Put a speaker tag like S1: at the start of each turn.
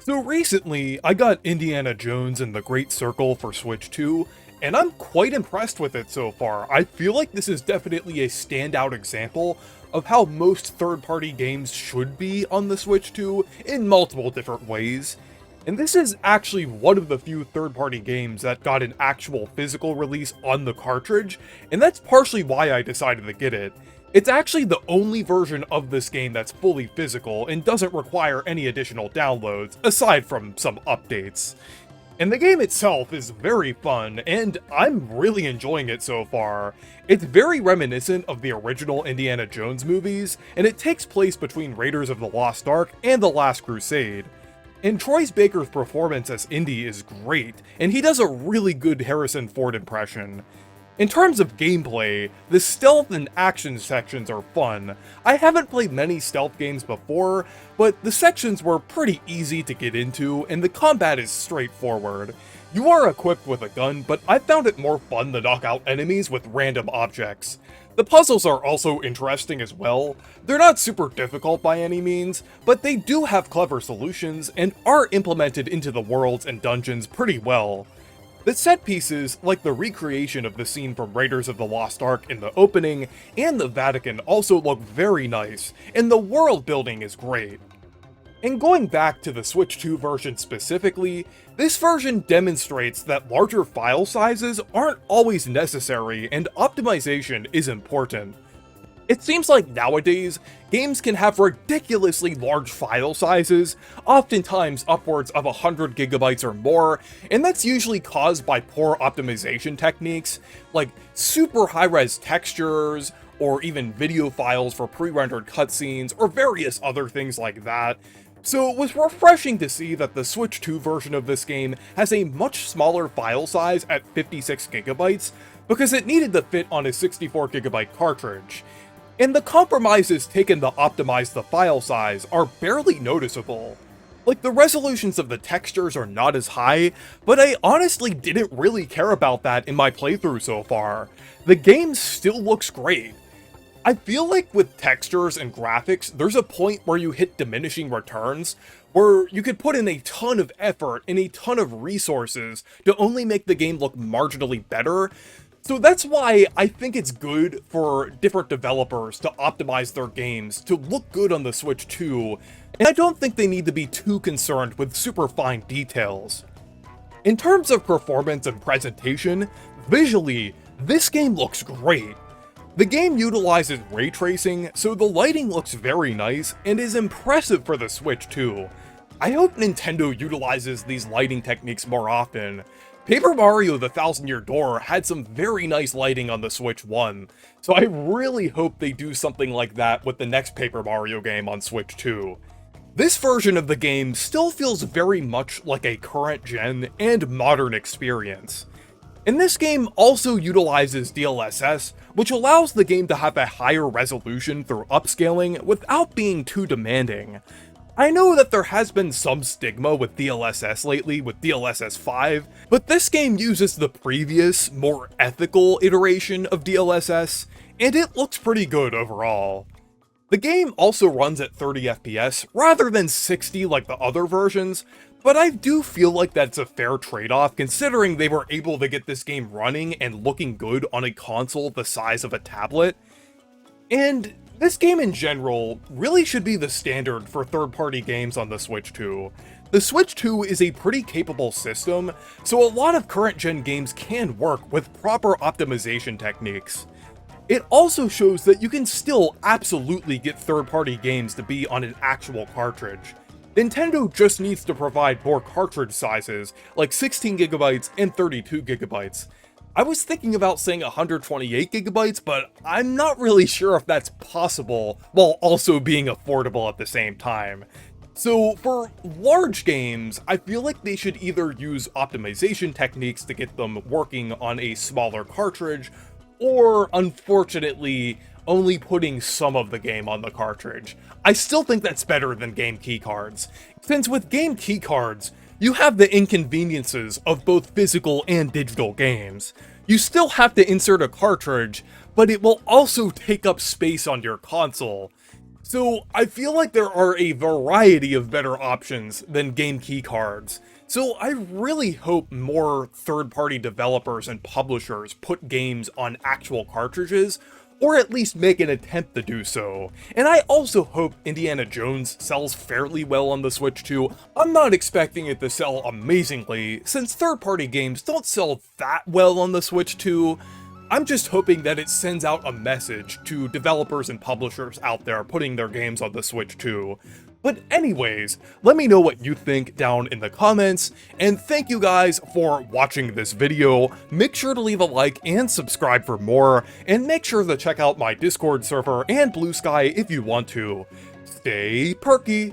S1: So recently, I got Indiana Jones and the Great Circle for Switch 2, and I'm quite impressed with it so far. I feel like this is definitely a standout example of how most third-party games should be on the Switch 2 in multiple different ways. And this is actually one of the few third-party games that got an actual physical release on the cartridge, and that's partially why I decided to get it. It's actually the only version of this game that's fully physical and doesn't require any additional downloads, aside from some updates. And the game itself is very fun, and I'm really enjoying it so far. It's very reminiscent of the original Indiana Jones movies, and it takes place between Raiders of the Lost Ark and The Last Crusade. And Troy Baker's performance as Indy is great, and he does a really good Harrison Ford impression. In terms of gameplay, the stealth and action sections are fun. I haven't played many stealth games before, but the sections were pretty easy to get into, and the combat is straightforward. You are equipped with a gun, but I found it more fun to knock out enemies with random objects. The puzzles are also interesting as well. They're not super difficult by any means, but they do have clever solutions and are implemented into the worlds and dungeons pretty well. The set pieces, like the recreation of the scene from Raiders of the Lost Ark in the opening, and the Vatican also look very nice, and the world building is great. And going back to the Switch 2 version specifically, this version demonstrates that larger file sizes aren't always necessary and optimization is important. It seems like nowadays, games can have ridiculously large file sizes, oftentimes upwards of 100 gigabytes or more, and that's usually caused by poor optimization techniques, like super high-res textures, or even video files for pre-rendered cutscenes, or various other things like that. So it was refreshing to see that the Switch 2 version of this game has a much smaller file size at 56 gigabytes, because it needed to fit on a 64 gigabyte cartridge. And the compromises taken to optimize the file size are barely noticeable. Like, the resolutions of the textures are not as high, but I honestly didn't really care about that in my playthrough so far. The game still looks great. I feel like with textures and graphics, there's a point where you hit diminishing returns, where you could put in a ton of effort and a ton of resources to only make the game look marginally better. So that's why I think it's good for different developers to optimize their games to look good on the Switch 2, and I don't think they need to be too concerned with super fine details. In terms of performance and presentation, visually, this game looks great. The game utilizes ray tracing, so the lighting looks very nice and is impressive for the Switch 2. I hope Nintendo utilizes these lighting techniques more often. Paper Mario: The Thousand-Year Door had some very nice lighting on the Switch 1, so I really hope they do something like that with the next Paper Mario game on Switch 2. This version of the game still feels very much like a current-gen and modern experience. And this game also utilizes DLSS, which allows the game to have a higher resolution through upscaling without being too demanding. I know that there has been some stigma with DLSS lately with DLSS 5, but this game uses the previous, more ethical iteration of DLSS, and it looks pretty good overall. The game also runs at 30 FPS rather than 60 like the other versions, but I do feel like that's a fair trade-off considering they were able to get this game running and looking good on a console the size of a tablet. And this game in general really should be the standard for third-party games on the Switch 2. The Switch 2 is a pretty capable system, so a lot of current-gen games can work with proper optimization techniques. It also shows that you can still absolutely get third-party games to be on an actual cartridge. Nintendo just needs to provide more cartridge sizes, like 16GB and 32GB. I was thinking about saying 128GB, but I'm not really sure if that's possible while also being affordable at the same time. So for large games, I feel like they should either use optimization techniques to get them working on a smaller cartridge, or unfortunately, only putting some of the game on the cartridge. I still think that's better than game keycards, since with game keycards, you have the inconveniences of both physical and digital games. You still have to insert a cartridge, but it will also take up space on your console. So I feel like there are a variety of better options than game key cards. So I really hope more third-party developers and publishers put games on actual cartridges, or at least make an attempt to do so. And I also hope Indiana Jones sells fairly well on the Switch too. I'm not expecting it to sell amazingly, since third-party games don't sell that well on the Switch too. I'm just hoping that it sends out a message to developers and publishers out there putting their games on the Switch too. But anyways, let me know what you think down in the comments, and thank you guys for watching this video. Make sure to leave a like and subscribe for more, and make sure to check out my Discord server and Blue Sky if you want to. Stay perky!